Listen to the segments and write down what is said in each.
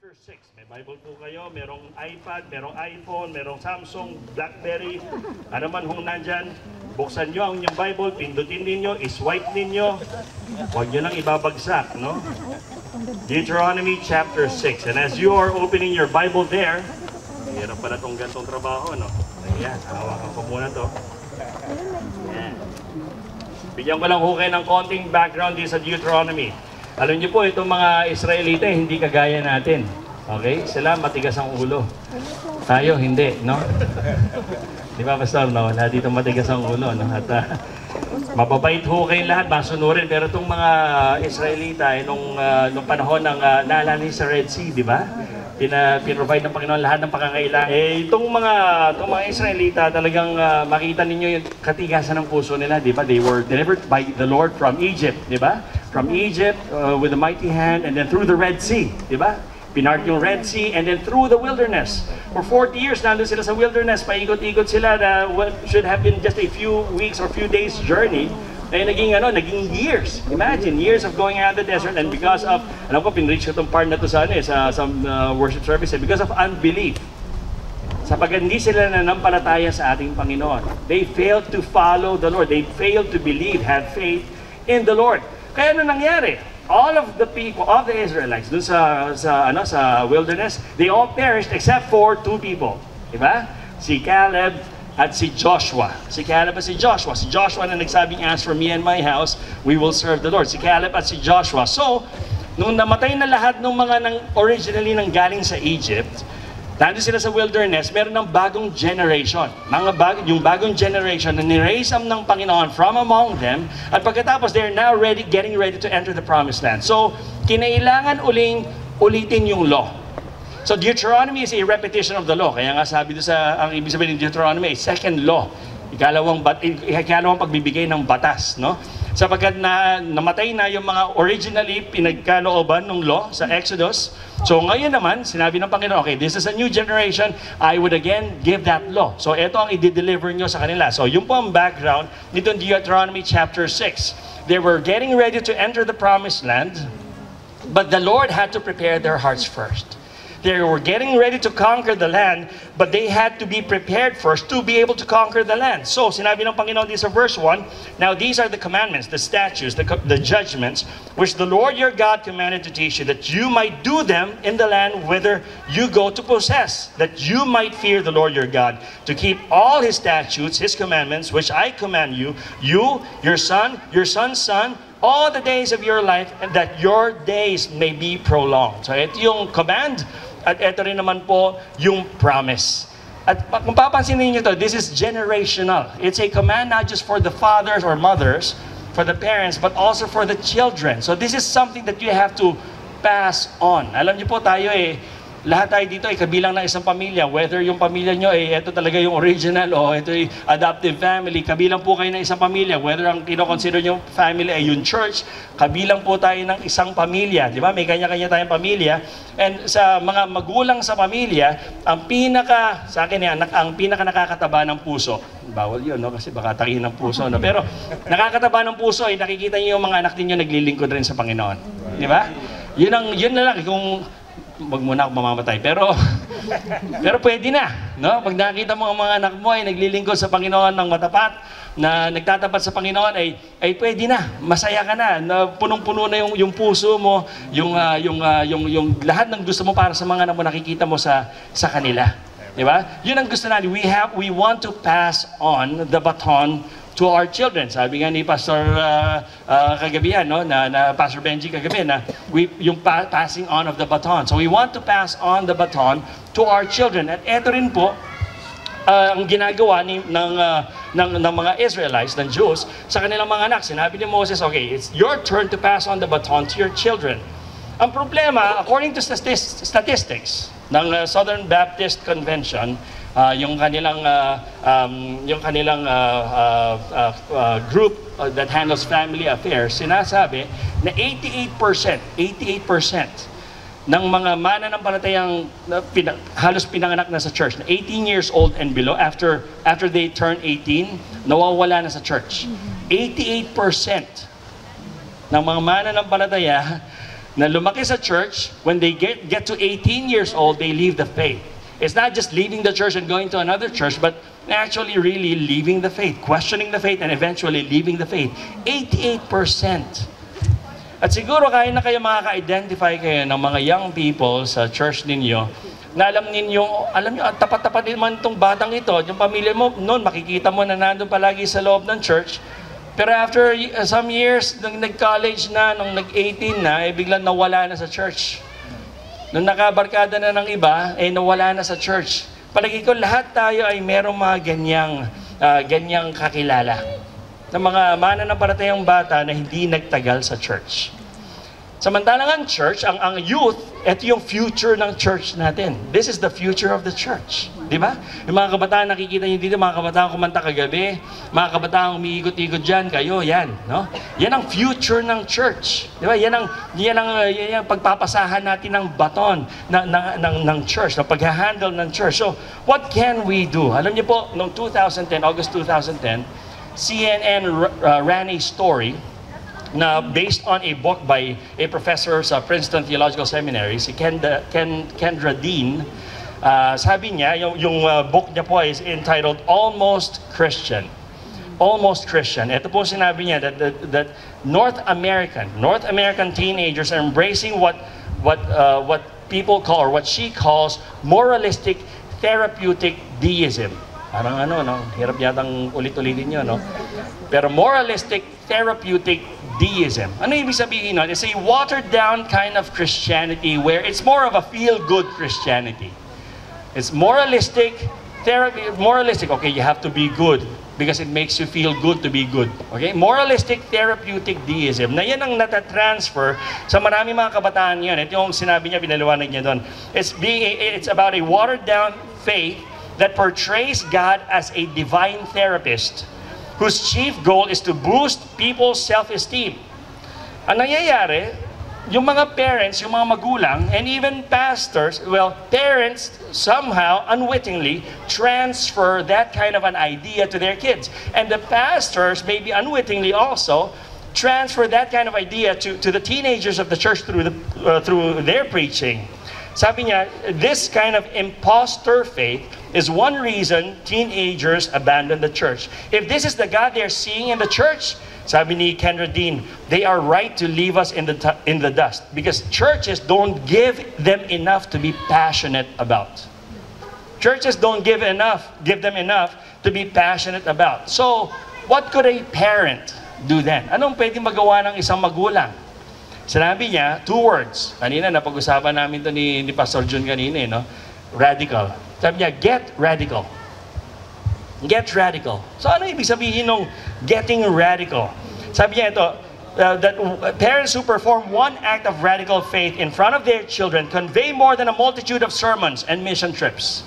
Chapter 6. May Bible po kayo, merong iPad, merong iPhone, merong Samsung, BlackBerry, ano man hong nandyan. Buksan nyo ang inyong Bible, pindutin ninyo, iswipe ninyo. Huwag nyo nang ibabagsak, no? Deuteronomy chapter 6. And as you are opening your Bible there, hirap pala itong gantong trabaho, no? Ayan, hawakan ko muna to. Ayan. Bigyan ko lang hukay ng konting background dito sa Deuteronomy. Alam niyo po, itong mga Israelita, hindi kagaya natin. Okay? Sila matigas ang ulo. Tayo, hindi, no? Di ba, Pastor, no? Lahat dito matigas ang ulo, no? At mababait ho kayong lahat, masunurin. Pero itong mga Israelita, nung panahon ng naalala sa Red Sea, di ba? Pinrovide ng Panginoon lahat ng pangangailangan. Itong mga Israelita, talagang makita ninyo yung katigasan ng puso nila, di ba? They were delivered by the Lord from Egypt, di ba? From Egypt with a mighty hand, and then through the Red Sea, di ba? Pinart yung Red Sea, and then through the wilderness. For 40 years, nandun sila sa wilderness, paikot-ikot sila na what should have been just a few weeks or few days journey, ay naging years. Imagine, years of going out of the desert, and because of, alam ko, pinreach ko itong part na to sa worship service, because of unbelief. Sapagkat hindi sila nanampalataya sa ating Panginoon. They failed to follow the Lord. They failed to believe, have faith in the Lord. Kaya ano nangyari? All of the people, of the Israelites, dun sa wilderness, they all perished except for two people. Diba? Si Caleb at si Joshua. Si Caleb at si Joshua. Si Joshua na nagsabing, as for me and my house, we will serve the Lord. Si Caleb at si Joshua. So, nung namatay na lahat ng mga originally nang galing sa Egypt, nandun sila sa wilderness, meron ng bagong generation. Yung bagong generation na ni-raise up ng Panginoon from among them, at pagkatapos, they're now getting ready to enter the promised land. So, kinailangan ulitin yung law. So, Deuteronomy is a repetition of the law. Kaya nga sabi doon ang ibig sabihin ng Deuteronomy, second law. Ikalawang pagbibigay ng batas, no? Sapagkat namatay na yung mga originally pinagkalooban ng law sa Exodus. So ngayon naman, sinabi ng Panginoon, okay, this is a new generation, I would again give that law. So ito ang i-deliver nyo sa kanila. So yung po ang background nito in Deuteronomy chapter 6. They were getting ready to enter the promised land, but the Lord had to prepare their hearts first. They were getting ready to conquer the land, but they had to be prepared first to be able to conquer the land. So, sinabi ng Panginoon dito sa verse 1, now these are the commandments, the statutes, the judgments, which the Lord your God commanded to teach you, that you might do them in the land whither you go to possess, that you might fear the Lord your God, to keep all His statutes, His commandments, which I command you, your son's son, all the days of your life, and that your days may be prolonged. So, ito yung command. At ito rin naman po yung promise. At kung papansinin niyo to, this is generational. It's a command not just for the fathers or mothers, for the parents, but also for the children. So this is something that you have to pass on. Alam niyo po tayo lahat tayo dito ay kabilang ng isang pamilya. Whether yung pamilya nyo ito talaga yung original o ito yung adoptive family, kabilang po kayo ng isang pamilya. Whether ang kinoconsider nyo family ay yung church, kabilang po tayo ng isang pamilya. Di ba? May kanya-kanya tayong pamilya. And sa mga magulang sa pamilya, ang pinaka nakakataba ng puso. Bawal yun, no? Kasi baka takihin ng puso. No? Pero nakakataba ng puso ay nakikita nyo yung mga anak ninyo naglilingkod rin sa Panginoon. Di ba? Yun na lang. Kung wag muna ako mamamatay. Pero pwede na. No? Pag nakita mo ang mga anak mo ay naglilingkod sa Panginoon ng matapat, na nagtatapat sa Panginoon, ay pwede na. Masaya ka na. Punong-puno na yung puso mo, yung lahat ng gusto mo para sa mga anak mo, nakikita mo sa kanila. Diba? Yun ang gusto natin. We want to pass on the baton to our children. Sabi nga ni Pastor kagabi no, na Pastor Benji kagabi na yung passing on of the baton. So we want to pass on the baton to our children. At eto rin po ang ginagawa ng mga Israelites, ng Jews, sa kanilang mga anak. Sinabi ni Moses, okay, it's your turn to pass on the baton to your children. Ang problema, according to statistics ng Southern Baptist Convention, yung kanilang group that handles family affairs, sinasabi na 88% ng mga mananampalatayang halos pinanganak na sa church, na 18 years old and below, after they turn 18, nawawala na sa church. 88% ng mga mananampalataya na lumaki sa church, when they get to 18 years old, they leave the faith. It's not just leaving the church and going to another church, but actually really leaving the faith, questioning the faith, and eventually leaving the faith. 88%. At siguro kaya na kayo makaka-identify kayo ng mga young people sa church ninyo na alam nyo, tapat-tapat din man itong batang ito, yung pamilya mo, noon makikita mo na nandun palagi sa loob ng church. Pero after some years, nung nag-college na, nung nag-18 na, biglang nawala na sa church. Nung nakabarkada na ng iba, nawala na sa church. Palagi ko, lahat tayo ay merong mga ganyang kakilala. Ng mga mananampalatayang bata na hindi nagtagal sa church. Samantalang ang church, ang youth, ito yung future ng church natin. This is the future of the church. Di ba? Yung mga kabataan, nakikita nyo dito, mga kabataan kumanta kagabi, mga kabataan umiikot-ikot dyan, kayo, yan. No? Yan ang future ng church. Di ba? Yan ang pagpapasahan natin ng baton ng church, ng pag-handle ng church. So, what can we do? Alam niyo po, noong 2010, August 2010, CNN ran a story na based on a book by a professor sa Princeton Theological Seminary, si Kendra Dean. Sabi niya, yung book niya po is entitled Almost Christian. Almost Christian. Ito po sinabi niya that North American teenagers are embracing what people call, or what she calls, moralistic therapeutic deism. Parang hirap yatang ulit-ulitin nyo, no? Pero moralistic therapeutic deism. Ano ibig sabihin nun? It's a watered-down kind of Christianity where it's more of a feel-good Christianity. It's moralistic, okay, you have to be good because it makes you feel good to be good. Okay? Moralistic therapeutic deism. Na yan ang natatransfer sa marami mga kabataan yan. Ito yung sinabi niya, pinaliwanag niya doon. It's about a watered-down faith that portrays God as a divine therapist whose chief goal is to boost people's self-esteem. Ang nangyayari, yung mga parents, yung mga magulang, and even pastors, parents somehow, unwittingly, transfer that kind of an idea to their kids. And the pastors, maybe unwittingly also, transfer that kind of idea to the teenagers of the church through their preaching. Sabi niya, this kind of imposter faith is one reason teenagers abandon the church. If this is the God they're seeing in the church, sabi ni Kendra Dean, they are right to leave us in the dust because churches don't give them enough to be passionate about. Churches don't give them enough to be passionate about. So, what could a parent do then? Anong pwedeng magawa ng isang magulang? Sinabi niya, 2 words. Kanina, napag-usapan namin ito ni Pastor Jun kanina, no? Radical. Sabi niya, get radical. Get radical. So ano ibig sabihin ng getting radical? Sabi niya ito, that parents who perform one act of radical faith in front of their children convey more than a multitude of sermons and mission trips.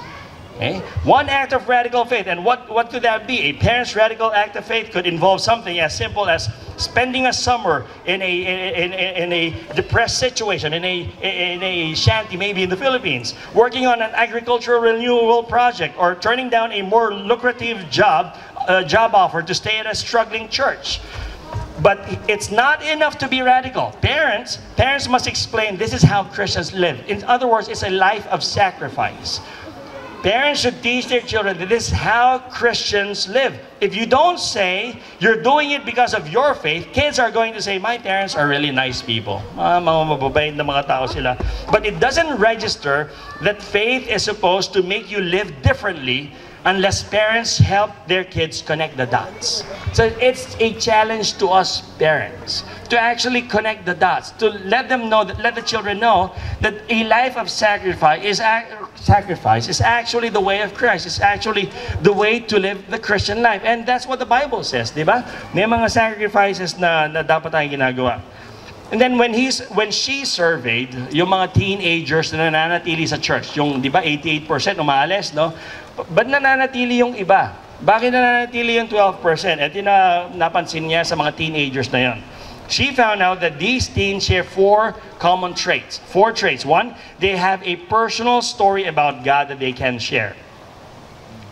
Okay? One act of radical faith. And what could that be? A parent's radical act of faith could involve something as simple as spending a summer in a depressed situation, in a shanty, maybe in the Philippines, working on an agricultural renewal project, or turning down a more lucrative job offer to stay at a struggling church. But it's not enough to be radical. Parents must explain this is how Christians live. In other words, it's a life of sacrifice. Parents should teach their children that this is how Christians live. If you don't say you're doing it because of your faith, kids are going to say, my parents are really nice people. Mga mababait na mga tao sila. But it doesn't register that faith is supposed to make you live differently unless parents help their kids connect the dots. So it's a challenge to us parents to actually connect the dots, to let the children know that a life of sacrifice is actually the way of Christ. It's actually the way to live the Christian life. And that's what the Bible says, di ba? May mga sacrifices na dapat tayong ginagawa. And then when she surveyed yung mga teenagers na nananatili sa church, yung di ba 88% umaalis, no? Ba't nananatili yung iba? Bakit nananatili yung 12%? At yun na napansin niya sa mga teenagers na yan. She found out that these teens share 4 common traits. 4 traits. 1, they have a personal story about God that they can share.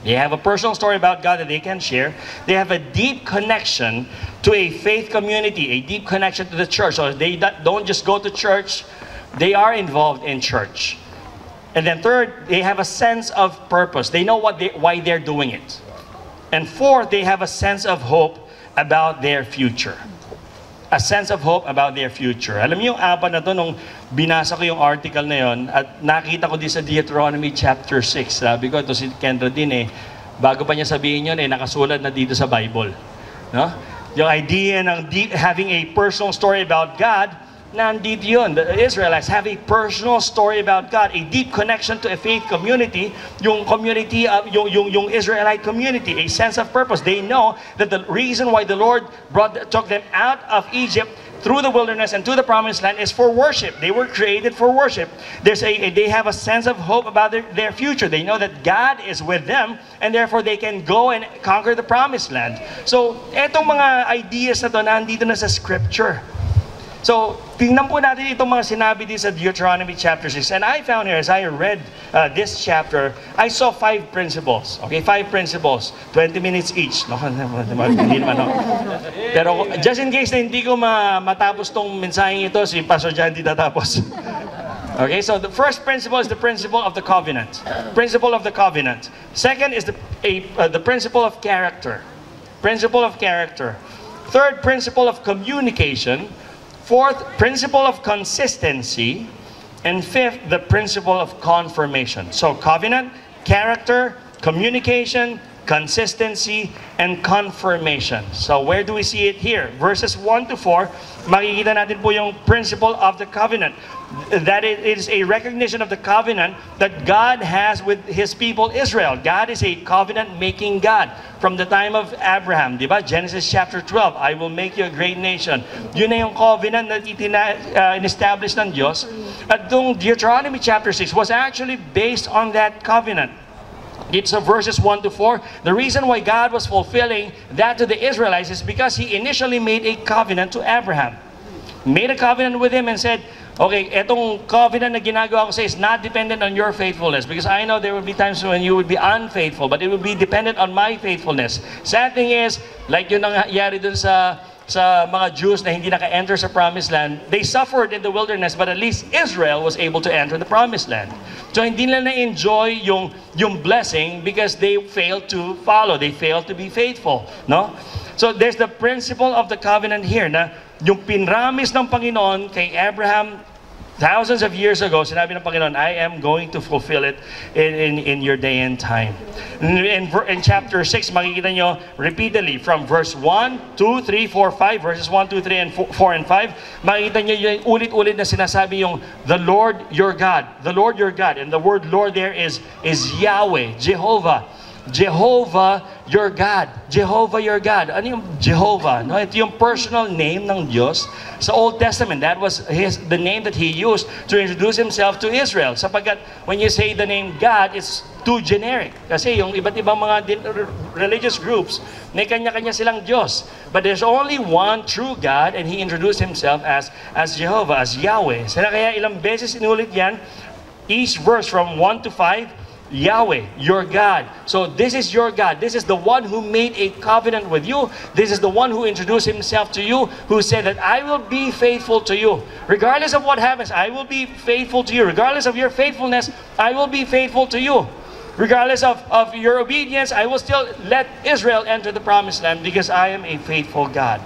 They have a personal story about God that they can share. They have a deep connection to a faith community, a deep connection to the church. So they don't just go to church, they are involved in church. And then third, they have a sense of purpose. They know why they're doing it. And fourth, they have a sense of hope about their future. A sense of hope about their future. Alam niyo yung apat na to, nung binasa ko yung article na yon, at nakita ko din sa Deuteronomy chapter 6. Sabi ko, ito si Kendra din bago pa niya sabihin yun, nakasulat na dito sa Bible. No? Yung idea ng having a personal story about God, nandito yun. The Israelites have a personal story about God, a deep connection to a faith community, yung community of yung Israelite community, a sense of purpose. They know that the reason why the Lord took them out of Egypt through the wilderness and to the promised land is for worship. They were created for worship. They have a sense of hope about their future. They know that God is with them and therefore they can go and conquer the promised land. So, etong mga ideas na to nandito na sa scripture. So, tingnan po natin itong mga sinabi din sa Deuteronomy chapter 6. And I found here, as I read this chapter, I saw 5 principles. Okay, 5 principles. 20 minutes each. No, hindi naman, no? Pero just in case na hindi ko matapos tong mensaheng ito, si Pastor John di tatapos. Okay, so the first principle is the principle of the covenant. Principle of the covenant. Second is the principle of character. Principle of character. Third, principle of communication. Fourth, principle of consistency. And fifth, the principle of confirmation. So, covenant, character, communication, consistency, and confirmation. So, where do we see it here? Verses 1 to 4, makikita natin po yung principle of the covenant. That it is a recognition of the covenant that God has with His people Israel. God is a covenant-making God. From the time of Abraham, di ba? Genesis chapter 12, I will make you a great nation. Yun na yung covenant na in-establish ng Diyos. At yung Deuteronomy chapter 6 was actually based on that covenant. It's verses 1 to 4. The reason why God was fulfilling that to the Israelites is because He initially made a covenant to Abraham. Made a covenant with him and said, okay, etong covenant na ginagawa ko sa is not dependent on your faithfulness, because I know there will be times when you would be unfaithful, but it will be dependent on my faithfulness. Sad thing is, like yun nangyari dun sa mga Jews na hindi naka-enter sa promised land, they suffered in the wilderness, but at least Israel was able to enter the promised land. So hindi nila na-enjoy yung blessing because they failed to follow, they failed to be faithful, no? So there's the principle of the covenant here na yung pinramis ng Panginoon kay Abraham thousands of years ago, sinabi ng Panginoon, I am going to fulfill it in your day and time. In chapter 6, makikita nyo repeatedly from verse 1, 2, 3, 4, 5, verses 1, 2, 3, and 4, and 5, makikita nyo yung ulit-ulit na sinasabi yung the Lord your God. The Lord your God. And the word Lord there is Yahweh, Jehovah. Jehovah your God. Jehovah your God. Ano yung Jehovah? No? Ito yung personal name ng Diyos sa Old Testament. That was the name that He used to introduce Himself to Israel. Sapagkat when you say the name God, it's too generic. Kasi yung iba't ibang mga religious groups, may kanya-kanya silang Diyos. But there's only one true God, and He introduced Himself as Jehovah, as Yahweh. Kaya ilang beses inulit yan, each verse from 1 to 5, Yahweh, your God. So this is your God. This is the one who made a covenant with you. This is the one who introduced Himself to you, who said that I will be faithful to you. Regardless of what happens, I will be faithful to you. Regardless of your faithfulness, I will be faithful to you. Regardless of your obedience, I will still let Israel enter the promised land because I am a faithful God.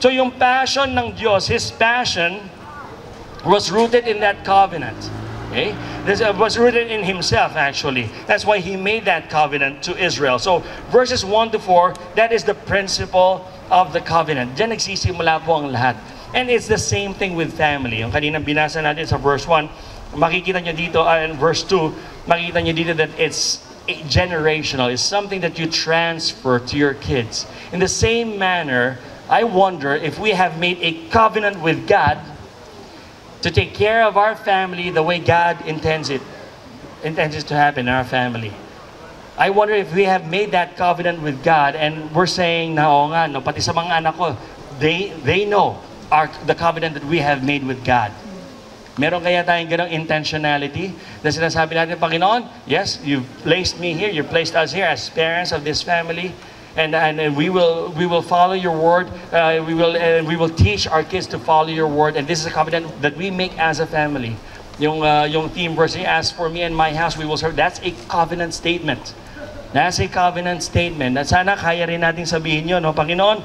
So yung passion ng Diyos, His passion was rooted in that covenant. Okay? This was rooted in Himself, actually. That's why He made that covenant to Israel. So, verses 1 to 4, that is the principle of the covenant. Diyan nagsisimula po ang lahat. And it's the same thing with family. Yung kaninang binasa natin sa verse 1, makikita nyo dito, and verse 2, makikita nyo dito that it's generational. It's something that you transfer to your kids. In the same manner, I wonder if we have made a covenant with God to take care of our family the way God intends it to happen in our family. I wonder if we have made that covenant with God and we're saying na oo nga, no, pati sa mga anak ko, they know the covenant that we have made with God. Meron kaya tayong ganong intentionality na sinasabi natin, Panginoon, yes, you've placed me here, you placed us here as parents of this family, and we will follow your word. We will teach our kids to follow your word, and this is a covenant that we make as a family. Yung theme verse, as for me and my house, we will serve. That's a covenant statement. That's a covenant statement. At sana kaya rin natin sabihin yun, no? Panginoon,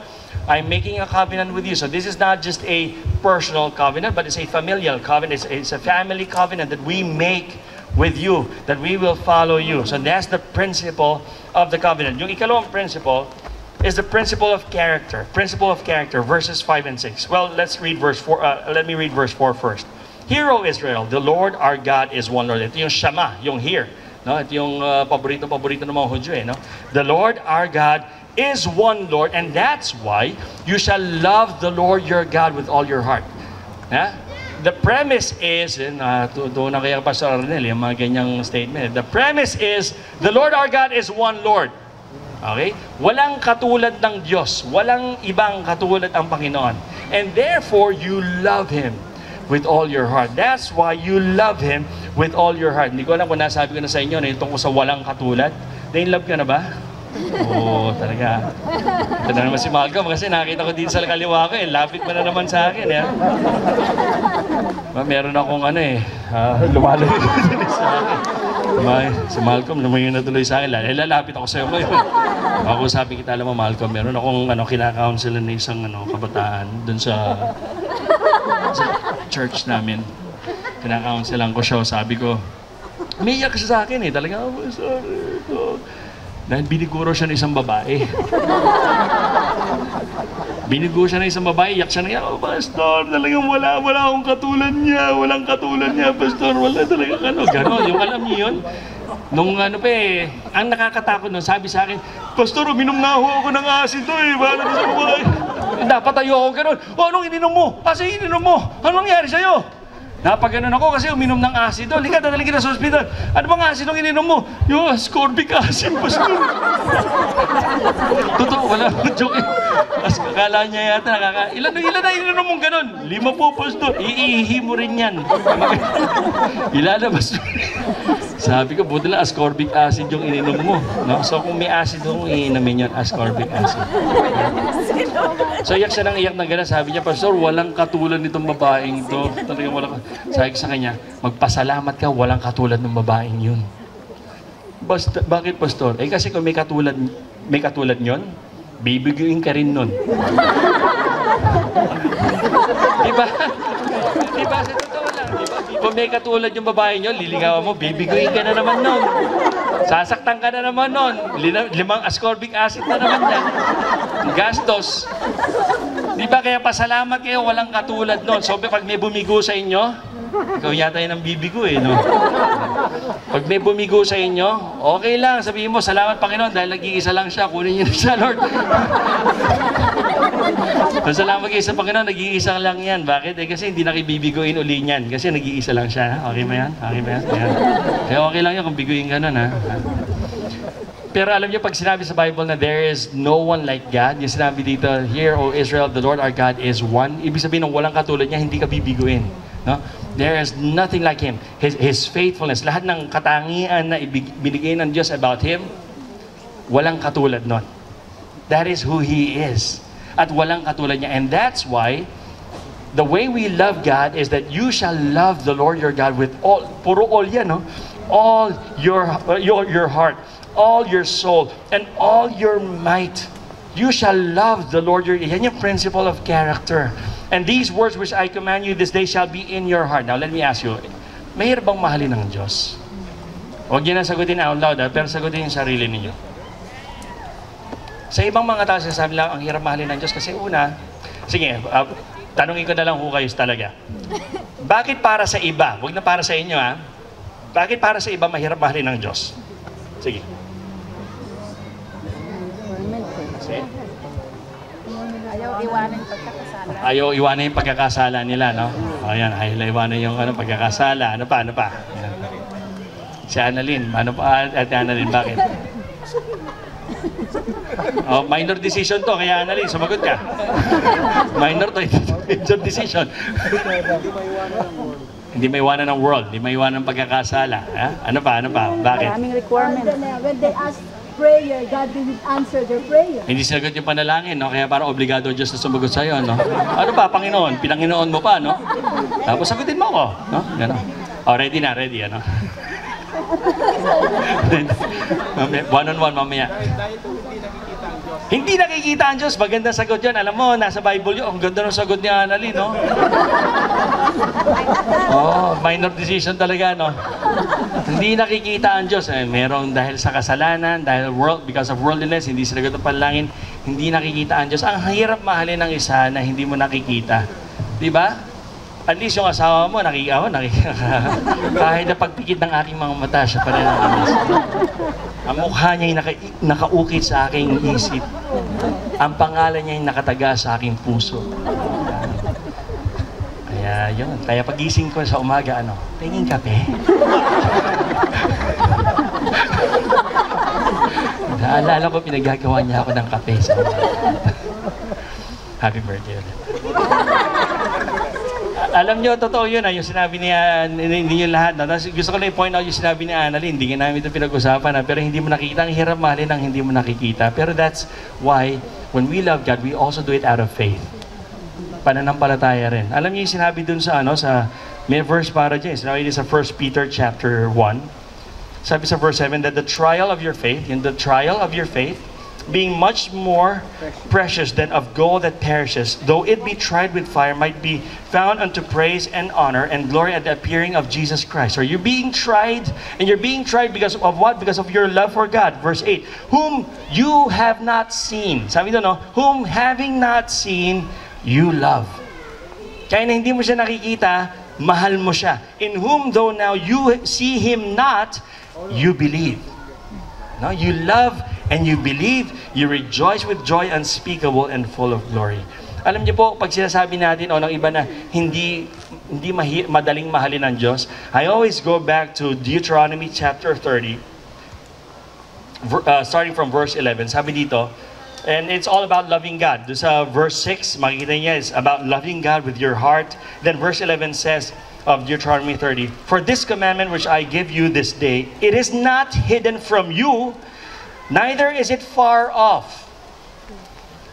I'm making a covenant with you. So this is not just a personal covenant, but it's a familial covenant. It's a family covenant that we make with you, that we will follow you. So that's the principle of the covenant. Yung ikalawang principle is the principle of character. Principle of character, verses 5 and 6. Well, let's read verse 4. Let me read verse 4 first. Hear, O Israel, the Lord our God is one Lord. Ito yung Shema, yung hear. No? Ito yung paborito ng mga Hudyo. No? The Lord our God is one Lord, and that's why you shall love the Lord your God with all your heart. The premise is, doon na kaya Pastor Arnel, yung mga ganyang statement. The premise is, the Lord our God is one Lord. Okay? Walang katulad ng Diyos. Walang ibang katulad ang Panginoon. And therefore, you love Him with all your heart. That's why you love Him with all your heart. Hindi ko alam kung nasabi ko na sa inyo na yung tungkol sa walang katulad. Na-in-love ka na ba? Oo, talaga. Ito na naman si Malcolm kasi nakita ko dito sa kaliwa ko lapit mo na naman sa akin. Meron akong lumalayo sa akin. Si Malcolm, lumayo na tuloy sa akin. Lalapit ako sa'yo ngayon. Ako sabi kita, alam mo Malcolm, meron akong kinakounsel na isang kabataan dun sa church namin. Kinakounselan ko siya, sabi ko, umiiyak siya sa akin talaga, sorry. Dahil biniguro siya ng isang babae. Biniguro siya ng isang babae, iyak siya na, Pastor, talagang wala akong katulad niya, walang katulad niya, Pastor, wala talaga gano'n. Yung alam niyo yun, nung ang nakakatakot nun, sabi sa akin, Pastor, uminom na ako ng asin bakit sa babae? Dapat tayo ako gano'n. Anong ininom mo? Kasi ininom mo? Anong nangyari sa'yo? Napaganon ako kasi uminom ng acid. Halika, dadalhin kita sa ospital. Ano bang acid ang ininom mo? Yung ascorbic acid, Pastor. Totoo, wala akong joke. Akala niya yata, ilan na ininom mong ganon? 5 po, Pastor. Iihi mo rin yan. Ilalabas mo. Sabi ko, buti lang ascorbic acid yung ininom mo. No? So kung may acid kung iinamin yun, ascorbic acid. So iyak siya ng iyak ng gano'n. Sabi niya, Pastor, walang katulad nitong babaeng to. Talagang walang. Sabi ko sa kanya, magpasalamat ka, walang katulad ng babaeng yun. Basta, bakit, Pastor? Kasi kung may katulad nyon, bibiguin ka rin nun. Diba? Diba? Sa totoo lang, diba? Kung may katulad yung babae nyo, liligawan mo, bibiguin ka na naman nun. Sasaktan ka na naman nun. 5 ascorbic acid na naman yan. Gastos. Diba? Kaya pasalamat kayo, walang katulad nun. So, pag may bumigo sa inyo, ikaw yata yun ang bibigo no? Pag may bumigo sa inyo, okay lang, sabihin mo, salamat Panginoon, dahil nag-iisa lang siya, kunin niyo na siya, Lord. Salamat kayo sa Panginoon, nag-iisa lang yan. Bakit? Kasi hindi nakibibigoin uli niyan, kasi nag-iisa lang siya. Okay ba yan? Okay ba yan? Kaya okay lang yan kung biguin ka nun, Pero alam niyo, pag sinabi sa Bible na there is no one like God, yung sinabi dito, Hear, O Israel, the Lord our God is one. Ibig sabihin ng walang katulad niya, hindi ka bibiguin. No? There is nothing like Him. His faithfulness, lahat ng katangian na binigay ng Diyos about Him, walang katulad nun. That is who He is. At walang katulad niya. And that's why, the way we love God is that you shall love the Lord your God with all, puro all yan, no? All your heart, all your soul, and all your might. You shall love the Lord your God. Yan yung principle of character. And these words which I command you this day shall be in your heart. Now, let me ask you, mahirap bang mahalin ng Diyos? Huwag niyo na sagutin out loud, pero sagutin yung sarili ninyo. Sa ibang mga tao, sasabi lang, ang hirap mahalin ng Diyos kasi una, sige, tanungin ko na lang ho kayo talaga. Bakit para sa iba? Huwag na para sa inyo, Bakit para sa iba mahirap mahalin ng Diyos? Sige. Ayaw iwanan yung pagkakasala nila, no? Ayan, ayaw iwanan yung pagkakasala. Ano pa? Ayan. Si Annalyn, Annalyn, bakit? Minor decision to, kaya Annalyn, sumagot ka. Minor decision. Hindi maiwanan ng world, hindi maiwanan ng pagkakasala. Ha? Ano pa? Bakit? Maraming requirement. When they ask prayer, God will answer their prayer. Hindi sinagot yung panalangin, no? Kaya parang obligado ang Diyos na sumagot sa'yo, no? Ano pa, Panginoon? Pinanginoon mo pa, no? Tapos sagutin mo ako, no? Gano'n. Oh, ready, ano? One-on-one mamaya. Hindi nakikita ang Diyos. Magandang sagot yun. Alam mo, nasa Bible yun. Ang ganda ng sagot ni Annalyn, no? Oh, minor decision talaga, no? Hindi nakikita ang Diyos. Merong dahil sa kasalanan, because of worldliness, hindi sinagot ang panalangin, hindi nakikita ang Diyos. Ang hirap mahalin ng isa na hindi mo nakikita. Di ba? At least yung asawa mo, nakikita. Kahit na pagpikit ng aking mga mata, siya pa rin ang amis. Ang mukha niya ay nakaukit sa aking isip. Ang pangalan niya ay nakataga sa aking puso. Kaya yun. Kaya pagising ko sa umaga, tingin kape. Naalala ko, pinagagawa niya ako ng kape sa umaga. Happy birthday ulit. Alam nyo, totoo yun, yung sinabi niya, hindi yun lahat. Gusto ko lang i-point out yung sinabi ni Annalyn, hindi namin ito pinag-usapan, pero hindi mo nakikita. Ang hirap mahalin ang hindi mo nakikita. Pero that's why, when we love God, we also do it out of faith. Pananampalataya rin. Alam niyo yung sinabi dun sa, may verse para dyan. Sinabi niya sa 1 Peter chapter 1. Sabi sa verse 7, that the trial of your faith, being much more precious than of gold that perishes, though it be tried with fire, might be found unto praise and honor and glory at the appearing of Jesus Christ. So you're being tried, and you're being tried because of what? Because of your love for God. Verse 8, whom you have not seen. Sabi doon, whom having not seen, you love. Kaya na hindi mo siya nakikita, mahal mo siya. In whom though now you see Him not, you believe. No, you love and you believe, you rejoice with joy unspeakable and full of glory. Alam niyo po, pag sinasabi natin ng iba na hindi madaling mahalin ng Diyos, I always go back to Deuteronomy chapter 30, starting from verse 11. Sabi dito, and it's all about loving God. Doon sa verse 6, makikita niya, is about loving God with your heart. Then verse 11 says, of Deuteronomy 30, for this commandment which I give you this day, it is not hidden from you, neither is it far off.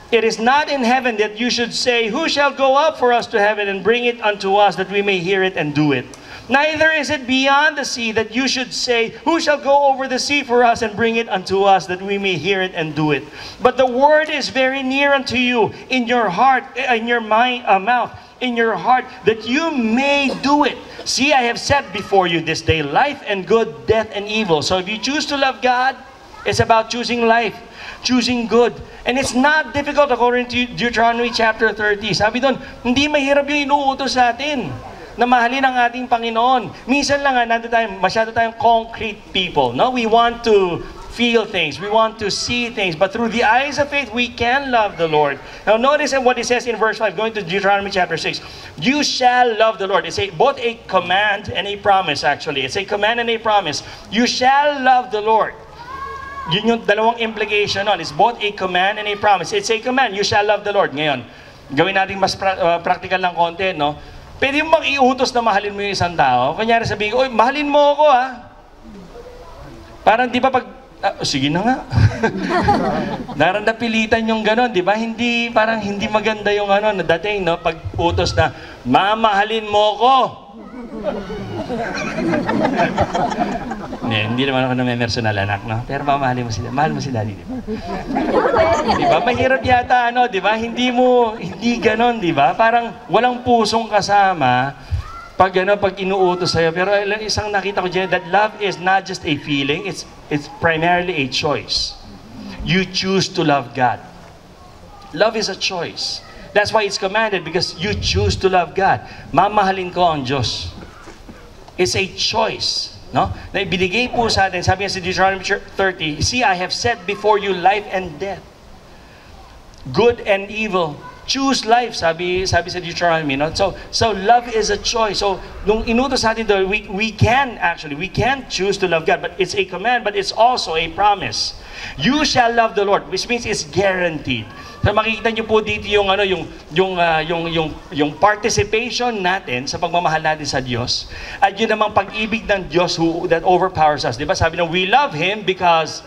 It is not in heaven that you should say, who shall go up for us to heaven and bring it unto us that we may hear it and do it? Neither is it beyond the sea that you should say, who shall go over the sea for us and bring it unto us that we may hear it and do it? But the word is very near unto you, in your heart, in your mouth, in your heart, that you may do it. See, I have set before you this day life and good, death and evil. So if you choose to love God, it's about choosing life, choosing good. And it's not difficult according to Deuteronomy chapter 30. Sabi doon, hindi mahirap yung inuutos sa atin na mahalin ang ating Panginoon. Minsan lang masyado tayong concrete people. No? We want to feel things. We want to see things. But through the eyes of faith, we can love the Lord. Now notice what it says in verse 5, going to Deuteronomy chapter 6. You shall love the Lord. It's both a command and a promise, actually. It's a command and a promise. You shall love the Lord. Yun yung dalawang implication nun. It's both a command and a promise. It's a command. You shall love the Lord. Ngayon, gawin natin mas practical ng konti, no? Pwede mo mag-iutos na mahalin mo yung isang tao. Kanyari sabihin ko, oy, mahalin mo ako, ha? Parang di ba sige na nga. Napilitan yung gano'n, di ba? Parang hindi maganda yung nadating, no? Pag utos na, mamahalin mo ko. Hindi naman ako na-personal anak, no? Pero mamahalin mo sila. Mahal mo si daddy, di ba? Di ba? Mahirap yata, di ba? Hindi gano'n, di ba? Parang walang pusong kasama pag inuutos sa'yo. Pero isang nakita ko dyan, that love is not just a feeling, it's primarily a choice. You choose to love God. Love is a choice. That's why it's commanded, because you choose to love God. Mamahalin ko ang Diyos. It's a choice. No? Na ibinigay po sa atin, sabi nga sa Deuteronomy 30, see, I have set before you life and death, good and evil. Choose life, sabi sa Deuteronomy. No? So love is a choice. So nung inutos natin doon, we can choose to love God, but it's a command, but it's also a promise. You shall love the Lord, which means it's guaranteed. So makikita niyo po dito yung ano yung participation natin sa pagmamahal natin sa Diyos at yun namang pag-ibig ng Diyos that overpowers us. 'Di ba? Sabi na we love him because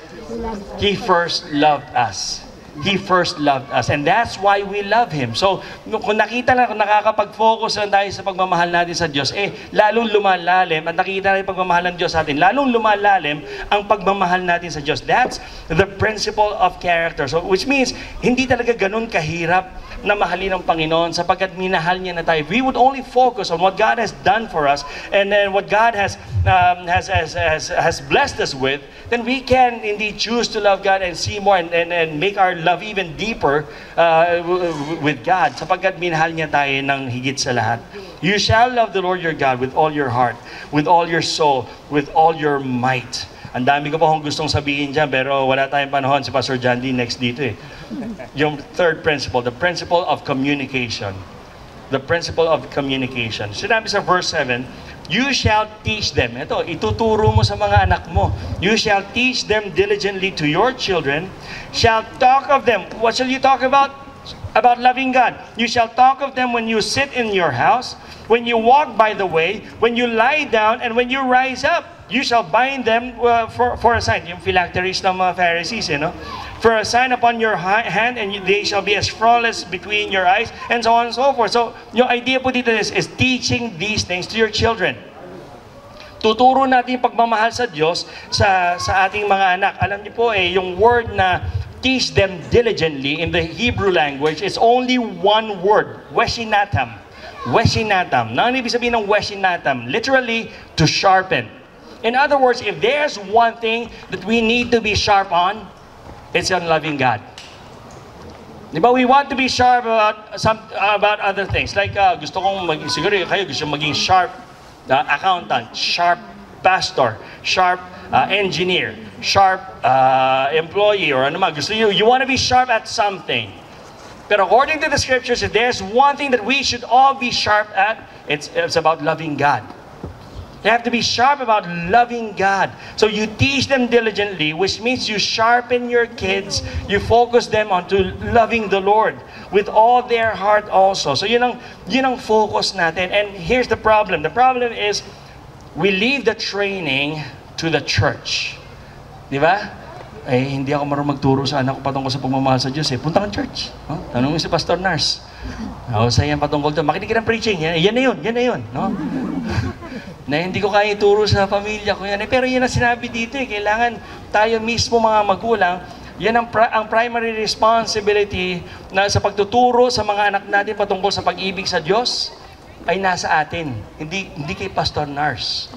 he first loved us. He first loved us. And that's why we love Him. So, kung nakita na, kung nakakapag-focus lang tayo sa pagmamahal natin sa Diyos, lalong lumalalim, at nakita na yung pagmamahal ng Diyos sa atin, lalong lumalalim ang pagmamahal natin sa Diyos. That's the principle of character. So, which means, hindi talaga ganun kahirap na mahalin ng Panginoon sapagkat minahal niya na tayo. We would only focus on what God has done for us and then what God has blessed us with, then we can indeed choose to love God and see more and make our love even deeper with God sapagkat minahal niya tayo ng higit sa lahat. You shall love the Lord your God with all your heart, with all your soul, with all your might. Ang dami ko pa akong gustong sabihin dyan, pero wala tayong panahon. Si Pastor John D. next dito eh. Yung third principle, the principle of communication. The principle of communication. Sinabi sa verse 7, you shall teach them. Ito, ituturo mo sa mga anak mo. You shall teach them diligently to your children. Shall talk of them. What shall you talk about? About loving God. You shall talk of them when you sit in your house, when you walk by the way, when you lie down, and when you rise up. You shall bind them for a sign. Yung phylacteries ng mga Pharisees, no? For a sign upon your hand, and they shall be as flawless between your eyes, and so on and so forth. So, yung idea po dito is teaching these things to your children. Tuturo natin yung pagmamahal sa Diyos sa ating mga anak. Alam niyo po yung word na teach them diligently in the Hebrew language is only one word, weshinatam. Weshinatam. Na ano ibig sabihin ng weshinatam? Literally, to sharpen. In other words, if there's one thing that we need to be sharp on, it's on loving God. Diba, we want to be sharp about other things. Like, gusto kong siguro kayo gusto maging sharp accountant, sharp pastor, sharp engineer, sharp employee, or ano man. Gusto you want to be sharp at something. But according to the scriptures, if there's one thing that we should all be sharp at, it's about loving God. You have to be sharp about loving God. So you teach them diligently, which means you sharpen your kids, you focus them onto loving the Lord with all their heart also. So yun ang focus natin. And here's the problem. The problem is we leave the training to the church. Di ba? Hindi ako marunong magturo sa anak ko patungkol sa pagmamahal sa Diyos. Punta kang church. Tanong mo si Pastor Nars. Sa yan patungkol doon. Makinig ka ng preaching. Yan na yun. No? Na hindi ko kaya ituro sa pamilya ko yan. Pero yan ang sinabi dito. Kailangan tayo mismo mga magulang, yan ang primary responsibility na sa pagtuturo sa mga anak natin patungkol sa pag-ibig sa Diyos ay nasa atin. Hindi kay Pastor Nars.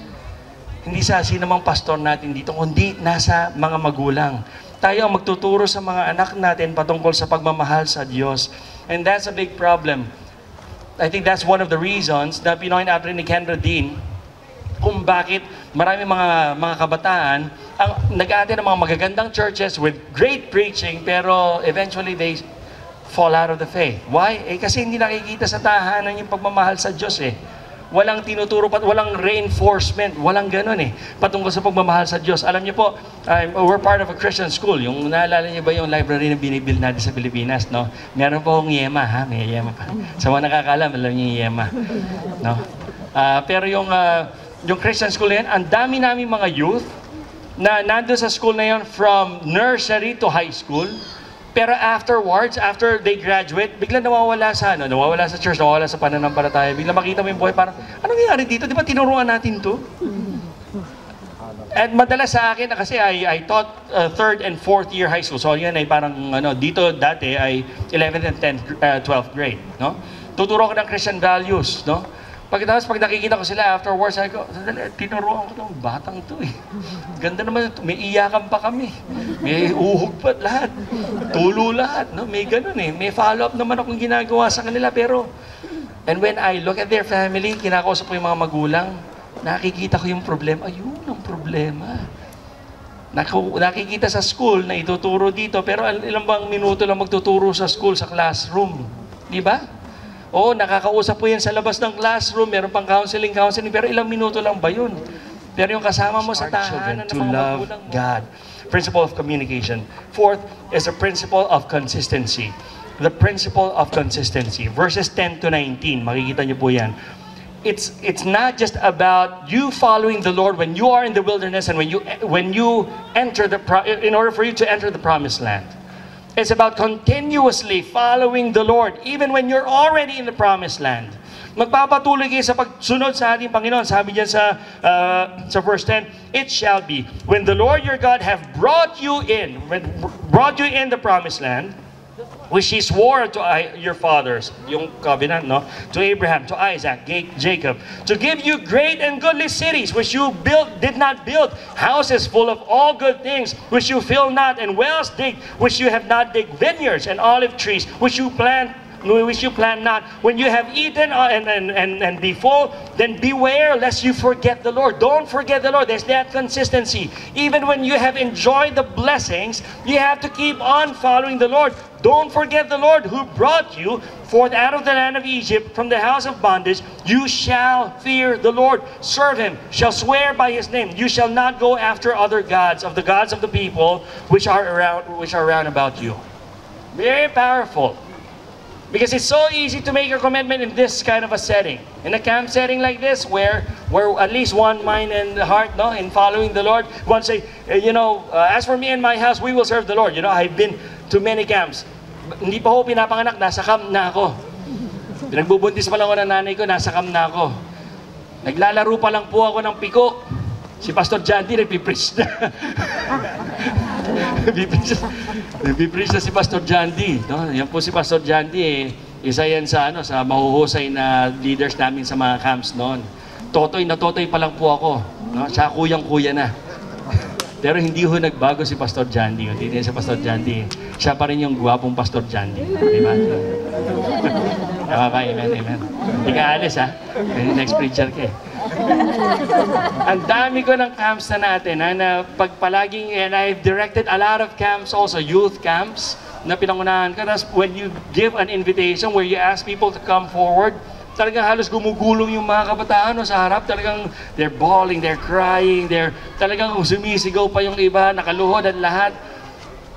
Hindi sa sinamang pastor natin dito, kundi nasa mga magulang. Tayo ang magtuturo sa mga anak natin patungkol sa pagmamahal sa Diyos. And that's a big problem. I think that's one of the reasons na pinoint out rin ni Ken Radin kung bakit marami mga kabataan ang nag-aattend ng mga magagandang churches with great preaching pero eventually they fall out of the faith. Why? Kasi hindi nakikita sa tahanan yung pagmamahal sa Diyos Walang tinuturo, walang reinforcement, walang ganun patungkol sa pagmamahal sa Diyos. Alam niyo po, we're part of a Christian school. Yung naalala niyo ba yung library na binibuild natin sa Pilipinas, no? Meron po akong Yema, may Yema pa. Sa mga nakakalam, alam niyo yung Yema. No? Pero yung Christian school na yan, ang dami namin mga youth na nandun sa school na yan from nursery to high school. Pero afterwards, after they graduate, biglang nawawala sa church, nawawala sa pananampalataya. Biglang makita mo yung buhay, parang, anong nangyari dito? Di ba tinuruan natin to? At madalas sa akin, kasi I taught 3rd and 4th year high school. So yun ay parang, dito dati ay 11th and 10th, 12th grade. No? Tuturo ko ng Christian values. No? Pag nakikita ko sila afterwards, sabi ko, tinuruan ko itong batang to Ganda naman, may iyakan pa kami. May uhog pa lahat. Tulo lahat. No? May ganun May follow-up naman akong ginagawa sa kanila. Pero, and when I look at their family, kinakausap ko yung mga magulang, nakikita ko yung problema. Ayun ang problema. Nakikita sa school na ituturo dito, pero ilang bang minuto lang magtuturo sa school, sa classroom. Di ba? Oo, nakakausap po yan sa labas ng classroom, meron pang counseling, pero ilang minuto lang ba yun? Pero yung kasama mo sa tahanan ng mga magulang mo. God. Principle of communication. Fourth is a principle of consistency. the principle of consistency. Verses 10 to 19, makikita niyo po yan. It's not just about you following the Lord when you are in the wilderness and when you enter in order for you to enter the promised land. It's about continuously following the Lord even when you're already in the promised land. Magpapatuloy kayo sa pagsunod sa ating Panginoon. Sabi niya sa verse 10, it shall be when the Lord your God have brought you in the promised land, which He swore to your fathers, yung covenant, no? To Abraham, to Isaac, Jacob, to give you great and goodly cities, which you did not build, houses full of all good things, which you fill not, and wells digged, which you have not digged, vineyards and olive trees, which you plant not. When you have eaten and be full, then beware lest you forget the Lord. Don't forget the Lord. There's that consistency. Even when you have enjoyed the blessings, you have to keep on following the Lord. Don't forget the Lord who brought you forth out of the land of Egypt from the house of bondage. You shall fear the Lord. Serve Him. Shall swear by His name. You shall not go after other gods, of the gods of the people which are round about you. Very powerful. Because it's so easy to make your commitment in this kind of a setting. In a camp setting like this, where at least one mind and heart, no, in following the Lord. One say, as for me and my house, we will serve the Lord. I've been to many camps. Hindi pa ako pinapanganak, nasa camp na ako. Pinagbubuntis pa lang ako ng nanay ko, nasa camp na ako. Naglalaro pa lang po ako ng piko. Si Pastor Jandy, nagpipreach na. Nagpipreach na si Pastor Jandy. No? Yan po si Pastor Jandy, isa yan sa mahuhusay na leaders namin sa mga camps noon. Totoy pa lang po ako. No? Siya kuyang-kuya na. Pero hindi ho nagbago si Pastor Jandy. Hindi din si Pastor Jandy. Siya pa rin yung gwapong Pastor Jandy. Diba? Tama ba? Amen, amen. Hindi ka alis, ha? Next preacher ka eh. Ang dami ko ng camps na natin, na pagpalaging, and I've directed a lot of camps also, youth camps, na pinangunahan ka. Tapos when you give an invitation where you ask people to come forward, talagang halos gumugulong yung mga kabataan sa harap. Talagang they're bawling, they're crying, talagang sumisigaw pa yung iba, nakaluhod at lahat.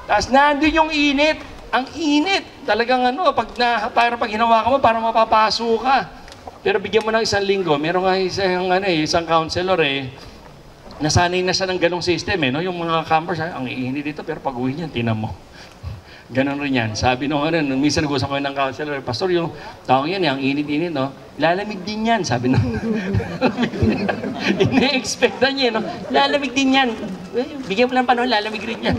Tapos nandun yung init. Ang init. Talagang para pag hinawakan mo, para mapapaso ka. Pero bigyan mo ng isang linggo, meron nga isang counselor nasanay na siya ng ganong system no? Yung mga campers, ang iinit dito, pero pag uwi niyan, tinan mo. Ganon rin yan. Sabi nung minsan nag-usap ko ng counselor, Pastor, yung taong yan, ang init-init, no? Lalamig din yan, sabi nung. Ine-expect na niya, no? Lalamig din yan. Bigyan mo lang panahon, lalamig rin yan.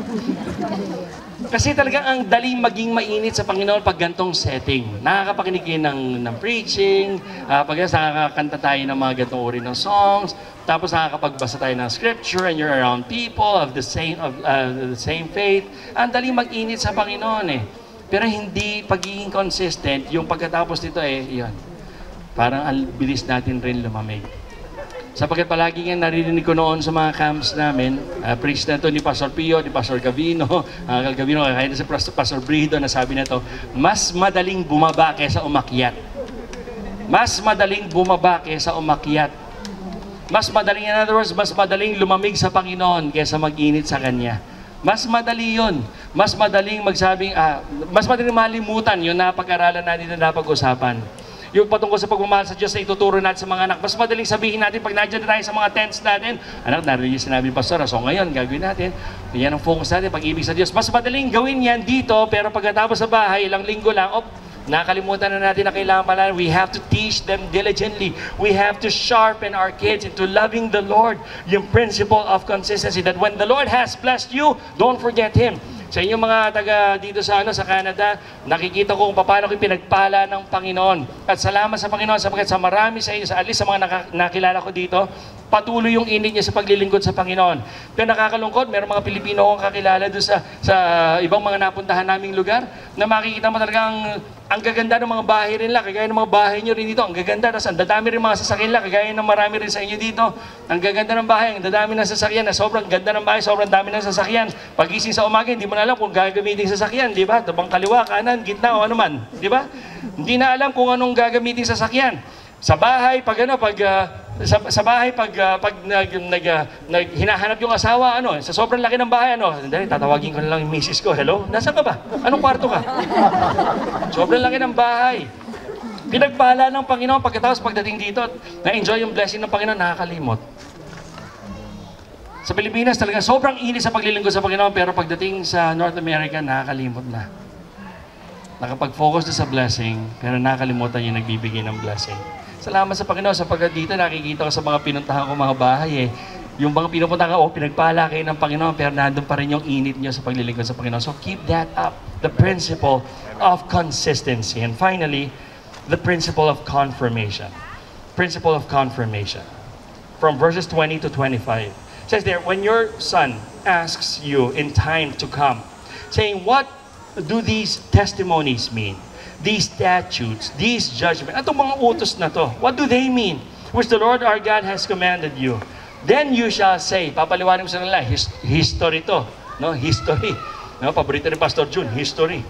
Kasi talagang ang daling maging mainit sa Panginoon pag gantong setting. Nakakapakinig kayo ng preaching, pag nakakakanta tayo ng mga gantong uri ng songs, tapos nakakapagbasa tayo ng scripture and you're around people of the same faith. Ang daling mag-init sa Panginoon Pero hindi pagiging consistent, yung pagkatapos nito yun. Parang ang bilis natin rin lumamig. Sapagkat palagi nga narinig ko noon sa mga camps namin, preach na ito ni Pastor Pio, ni Pastor Gavino, kaya na si Pastor Brido na sabi na ito, mas madaling bumaba kaysa umakyat. Mas madaling bumaba kaysa umakyat. Mas madaling, in other words, mas madaling lumamig sa Panginoon kaysa mag-init sa Kanya. Mas madali yun. Mas madaling mas madaling malimutan yung napag-aralan natin na napag-usapan. Yung patungkol sa pagmamahal sa Diyos na ituturo natin sa mga anak. Mas madaling sabihin natin pag nandiyan na tayo sa mga tents natin, anak, narinig yung sinabi ni Pastor, so ngayon, gagawin natin. Yan ang focus natin, pag-ibig sa Diyos. Mas madaling gawin yan dito, pero pagkatapos sa bahay, ilang linggo lang, nakalimutan na natin na kailangan pala. We have to teach them diligently. We have to sharpen our kids into loving the Lord. Yung principle of consistency, that when the Lord has blessed you, don't forget Him. Sa inyong mga taga dito sa Canada, nakikita ko kung paano kayo pinagpala ng Panginoon. At salamat sa Panginoon sapagkat sa marami sa inyo, at least sa mga nakilala ko dito, patuloy yung init niya sa paglilingkod sa Panginoon. Pero nakakalungkot, meron mga Pilipino akong kakilala doon sa ibang mga napuntahan naming lugar, na makikita mo talagang ang gaganda ng mga bahay rin nila, kagaya ng mga bahay nyo rin dito, ang gaganda, tapos ang dadami rin mga sasakyan nila, kagaya ng marami rin sa inyo dito, ang gaganda ng bahay, ang dadami ng sasakyan, na sobrang ganda ng bahay, sobrang dami ng sasakyan. Pagising sa umaga, hindi mo na alam kung gagamitin sasakyan, di ba? Tabang kaliwa, kanan, gitna, o ano man, di ba? Hindi na alam kung anong gagamitin sasakyan. Sa bahay, pag Sa bahay, pag hinahanap yung asawa, sa sobrang laki ng bahay, dahil tatawagin ko na lang yung misis ko, hello, nasaan ka ba? Anong kwarto ka? Sobrang laki ng bahay. Pinagpala ng Panginoon, pagkatapos pagdating dito, na-enjoy yung blessing ng Panginoon, nakakalimot. Sa Pilipinas talaga, sobrang init sa paglilingkod sa Panginoon, pero pagdating sa North America, nakakalimot na. Nakapag-focus na sa blessing, pero nakakalimutan yung nagbibigay ng blessing. Salamat sa Panginoon, sapagkat dito nakikita ko sa mga pinuntahan ko mga bahay yung mga pinupuntahan ko, pinagpala kayo ng Panginoon, pero nandun pa rin yung init nyo sa paglilingkod sa Panginoon. So keep that up. The principle of consistency. And finally, the principle of confirmation. Principle of confirmation. From verses 20 to 25. It says there, when your son asks you in time to come, saying, what do these testimonies mean? These statutes, these judgments, itong mga utos na to, what do they mean? Which the Lord our God has commanded you. Then you shall say, papaliwanag mo sa nila, history to, history. Paborito ni Pastor June, history.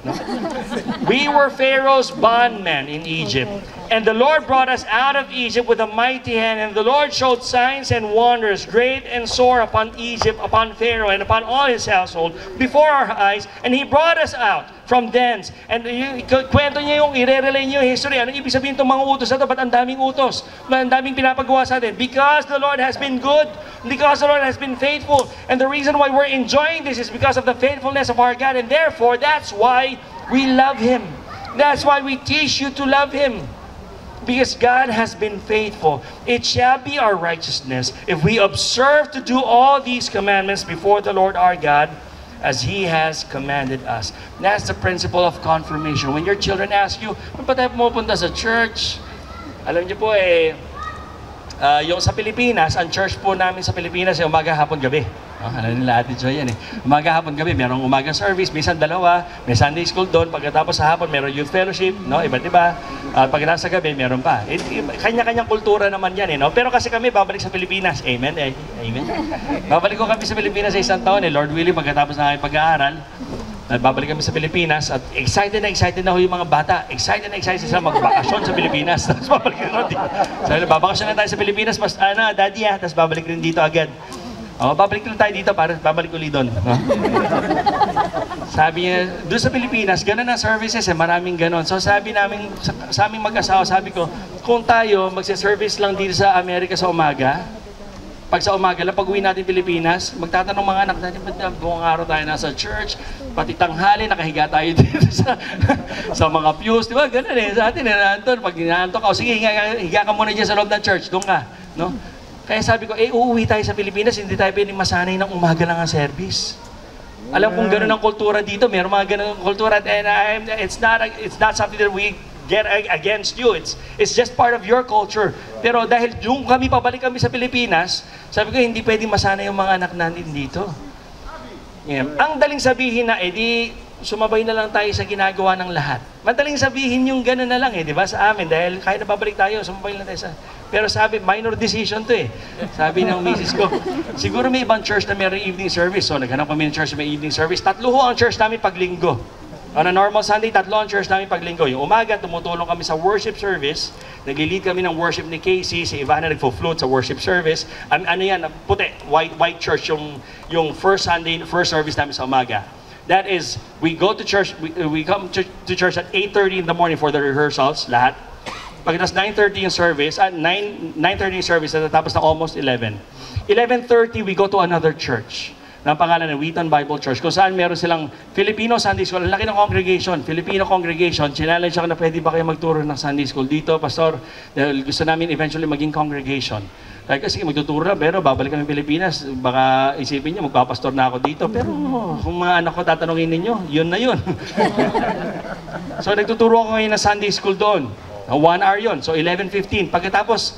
We were Pharaoh's bondmen in Egypt, and the Lord brought us out of Egypt with a mighty hand, and the Lord showed signs and wonders, great and sore, upon Egypt, upon Pharaoh, and upon all his household, before our eyes, and he brought us out from thence. And kwento niya yung, i-relay niyo yung history. Ano ibig sabihin itong mga utos na ito? Ba't ang daming utos? Ang daming pinapagawa sa atin? Because the Lord has been good, because the Lord has been faithful. And the reason why we're enjoying this is because of the faithfulness of our God. And therefore, that's why we love Him. That's why we teach you to love Him. Because God has been faithful. It shall be our righteousness if we observe to do all these commandments before the Lord our God, as He has commanded us. That's the principle of confirmation. When your children ask you, "Ba't tayo pumupunta sa church?" Alam niyo po yung sa Pilipinas, ang church po namin sa Pilipinas ay umaga, hapon, gabi. Alam nila Ate Joy yan Umaga, hapon, gabi. Merong umaga service, minsan dalawa. May Sunday school doon. Pagkatapos sa hapon, meron youth fellowship. Iba't iba. Pagkatapos sa gabi, meron pa. Kanya-kanyang kultura naman yan. Pero kasi kami, babalik sa Pilipinas. Amen. Amen. Babalik ko kami sa Pilipinas sa isang taon. Lord willing, pagkatapos na kami pag-aaral, babalik kami sa Pilipinas at excited na ho yung mga bata. Excited sila magbakasyon sa Pilipinas. Tapos babalik rin dito. Sabi, babakasyon na tayo sa Pilipinas, daddy tapos babalik rin dito agad. Babalik rin tayo dito para babalik ulit doon. Sabi niya, doon sa Pilipinas, gano'n ang services maraming gano'n. So sabi namin, sa aming mag-asawa, sabi ko, kung tayo magsa-service lang dito sa Amerika sa umaga, pag sa umaga lang, pag-uwi natin Pilipinas, magtatanong mga anak natin, ba't buong araw tayo nasa church, pati tanghali, nakahiga tayo dito sa mga pews, di ba? Ganun sa atin, Anton, pag inaantok ka, sige, higa ka muna dyan sa loob ng church, doon ka, Kaya sabi ko, uuwi tayo sa Pilipinas, hindi tayo pwedeng masanay ng umaga lang ang service. Alam kong ganun ang kultura dito, mayroong mga ganun ang kultura, and it's not something that we get against you. It's just part of your culture. Pero dahil yung pabalik kami sa Pilipinas, sabi ko, hindi pwedeng masanay yung mga anak natin dito. Ang daling sabihin na, sumabay na lang tayo sa ginagawa ng lahat. Madaling sabihin yung gano'n na lang di ba, sa amin, dahil kahit na babalik tayo, sumabay lang tayo sa... Pero sabi, minor decision to Sabi ng misis ko, siguro may ibang church na mayroong evening service. So naghanap kami ng church na may evening service. 3 ho ang church namin pag linggo. On a normal Sunday, 3 ang church namin pag linggo. Yung umaga, tumutulong kami sa worship service. Nag-lead kami ng worship ni Casey. Si Ivana nagfo-float sa worship service. Ano yan, puti, white church yung first Sunday, first service namin sa umaga. That is, we go to church, we come to church at 8:30 in the morning for the rehearsals, lahat. Pagkatapos 9:30 yung service, 9:30 yung service, tapos na almost 11. 11:30, we go to another church. Na pangalan ng Wheaton Bible Church, kung saan meron silang Filipino Sunday School. Ang laki ng congregation, Filipino congregation. Challenge ako na pwede ba kayo magturo ng Sunday School dito, Pastor? Dahil gusto namin eventually maging congregation. Kaya kasi magtuturo na, pero babalik kami Pilipinas, baka isipin niyo, magpapastor na ako dito. Pero kung mga anak ko tatanungin ninyo, yun na yun. So nagtuturo ako ngayon ng Sunday School doon. 1 hour yun. So 11:15. Pagkatapos,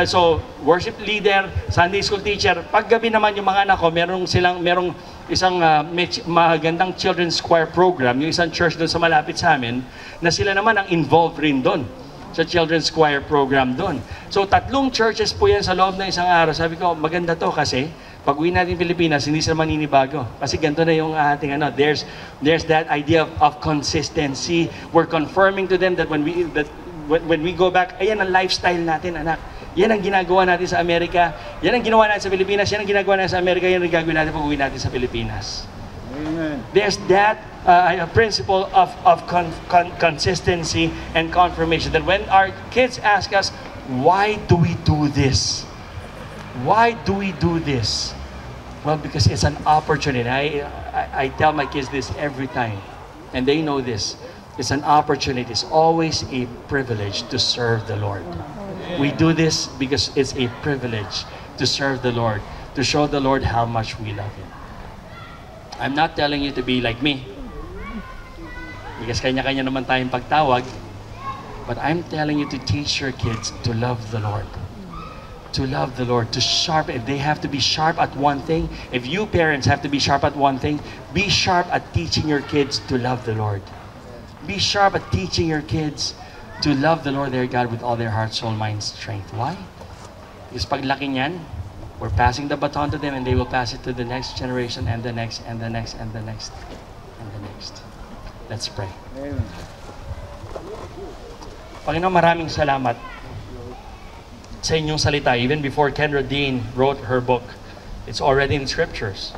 so worship leader, Sunday school teacher. Paggabi naman yung mga anak ko, merong isang magandang children's choir program, yung isang church doon sa malapit sa amin, na sila naman ang involved rin doon sa children's choir program doon. So 3 churches po yan sa loob ng isang araw. Sabi ko, maganda to kasi pag uwi natin Pilipinas, hindi sila maninibago. Kasi ganito na yung ating there's that idea of consistency. We're confirming to them that when we go back, ayan ang lifestyle natin, anak. Yan ang ginagawa natin sa Amerika. Yan ang ginawa natin sa Pilipinas. Yan ang ginagawa natin sa Amerika. Yan ang gagawin natin pag uwi natin sa Pilipinas. Amen. There's that principle of consistency and confirmation. That when our kids ask us, why do we do this? Why do we do this? Well, because it's an opportunity. I tell my kids this every time, and they know this. It's an opportunity. It's always a privilege to serve the Lord. We do this because it's a privilege to serve the Lord, to show the Lord how much we love Him. I'm not telling you to be like me, because kanya-kanya naman tayong pagtawag, but I'm telling you to teach your kids to love the Lord. To love the Lord, to sharp. If they have to be sharp at one thing, if you parents have to be sharp at one thing, be sharp at teaching your kids to love the Lord. Be sharp at teaching your kids to love the Lord their God with all their heart, soul, mind, strength. Why? Because paglaki niyan, we're passing the baton to them and they will pass it to the next generation and the next and the next and the next and the next. Let's pray. Amen. Panginoon, maraming salamat sa inyong salita. Even before Kendra Dean wrote her book, it's already in scriptures.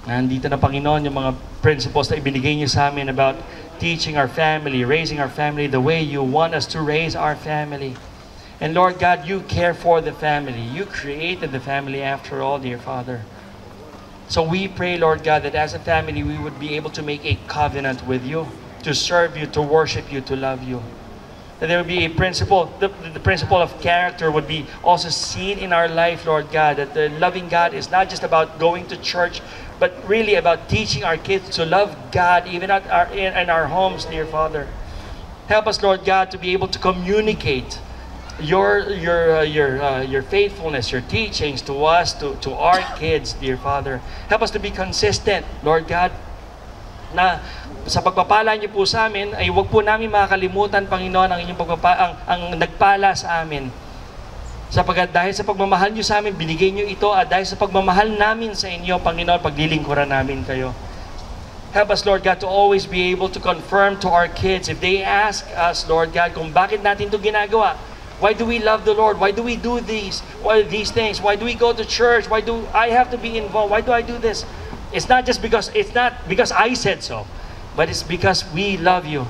Nandito na, Panginoon, yung mga principles na ibinigay niyo sa amin about teaching our family, raising our family the way you want us to raise our family. And Lord God, you care for the family. You created the family after all, dear Father. So we pray, Lord God, that as a family we would be able to make a covenant with you, to serve you, to worship you, to love you. That there would be a principle, the principle of character would be also seen in our life, Lord God. That the loving God is not just about going to church, but really about teaching our kids to love God even in our homes, dear Father. Help us, Lord God, to be able to communicate your faithfulness, your teachings to us, to our kids, dear Father. Help us to be consistent, Lord God, na sa pagpapala niyo po sa amin ay huwag po namin makakalimutan, Panginoon, ang inyong ang nagpala sa amin. Sapagkat dahil sa pagmamahal niyo sa amin, binigay niyo ito, at dahil sa pagmamahal namin sa inyo, Panginoon, paglilingkuran namin kayo. Help us, Lord God, to always be able to confirm to our kids if they ask us, Lord God, kung bakit natin ito ginagawa. Why do we love the Lord? Why do we do these things? Why do we go to church? Why do I have to be involved? Why do I do this? It's not because I said so, but it's because we love you.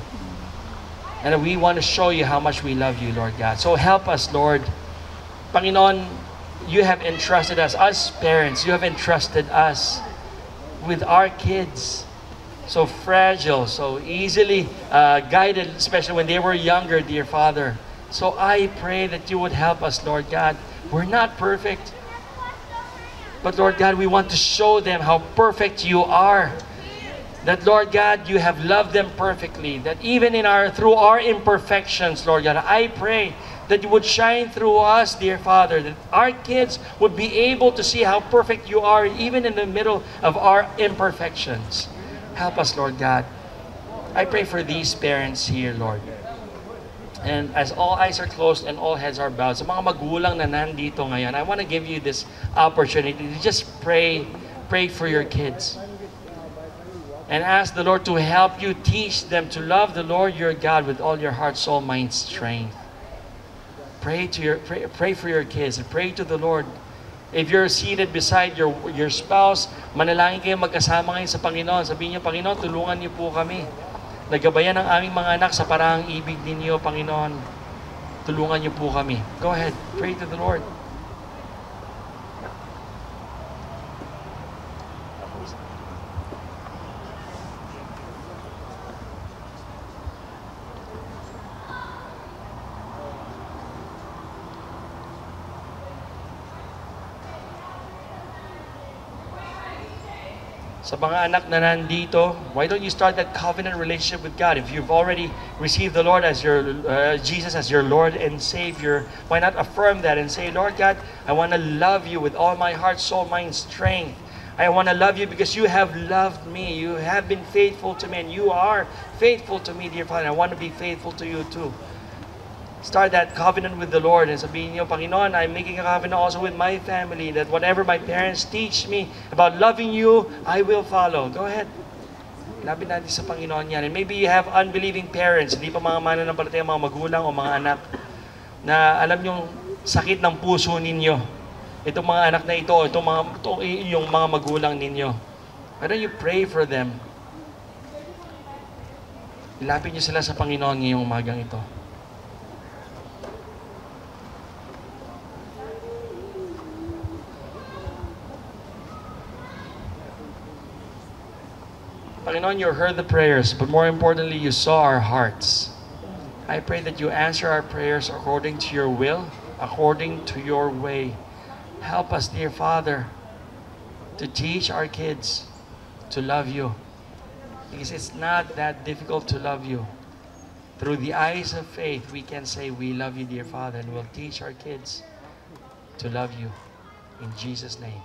And we want to show you how much we love you, Lord God. So help us, Lord. Panginoon, you have entrusted us parents, you have entrusted us with our kids. So fragile, so easily guided, especially when they were younger, dear Father. So I pray that you would help us, Lord God. We're not perfect. But Lord God, we want to show them how perfect you are. That, Lord God, you have loved them perfectly. That even through our imperfections, Lord God, I pray that you would shine through us, dear Father. That our kids would be able to see how perfect you are, even in the middle of our imperfections. Help us, Lord God. I pray for these parents here, Lord. And as all eyes are closed and all heads are bowed, sa mga magulang na nandito ngayon, I want to give you this opportunity to just pray for your kids. And ask the Lord to help you, teach them to love the Lord your God with all your heart, soul, mind, strength. Pray for your kids and pray to the Lord. If you're seated beside your spouse, manalangin kayo magkasama ngayon sa Panginoon. Sabihin niyo, Panginoon, tulungan niyo po kami. Nagabayan ang aming mga anak sa parang ibig ninyo, Panginoon. Tulungan niyo po kami. Go ahead, pray to the Lord. Sa mga anak na nandito, why don't you start that covenant relationship with God? If you've already received the Lord as Jesus as your Lord and Savior, why not affirm that and say, Lord God, I want to love you with all my heart, soul, mind, strength. I want to love you because you have loved me. You have been faithful to me and you are faithful to me, dear Father. I want to be faithful to you too. Start that covenant with the Lord and sabihin niyo, Panginoon, I'm making a covenant also with my family that whatever my parents teach me about loving you, I will follow. Go ahead. Lapit natin sa Panginoon yan. And maybe you have unbelieving parents, hindi pa mga mananampalataya, mga magulang o mga anak, na alam niyo, sakit ng puso ninyo. Itong mga anak na ito, yung mga magulang ninyo. Why don't you pray for them? Ilapit niyo sila sa Panginoon ngayong umagang ito. Panginoon, you heard the prayers, but more importantly, you saw our hearts. I pray that you answer our prayers according to your will, according to your way. Help us, dear Father, to teach our kids to love you. Because it's not that difficult to love you. Through the eyes of faith, we can say, we love you, dear Father, and we'll teach our kids to love you. In Jesus' name.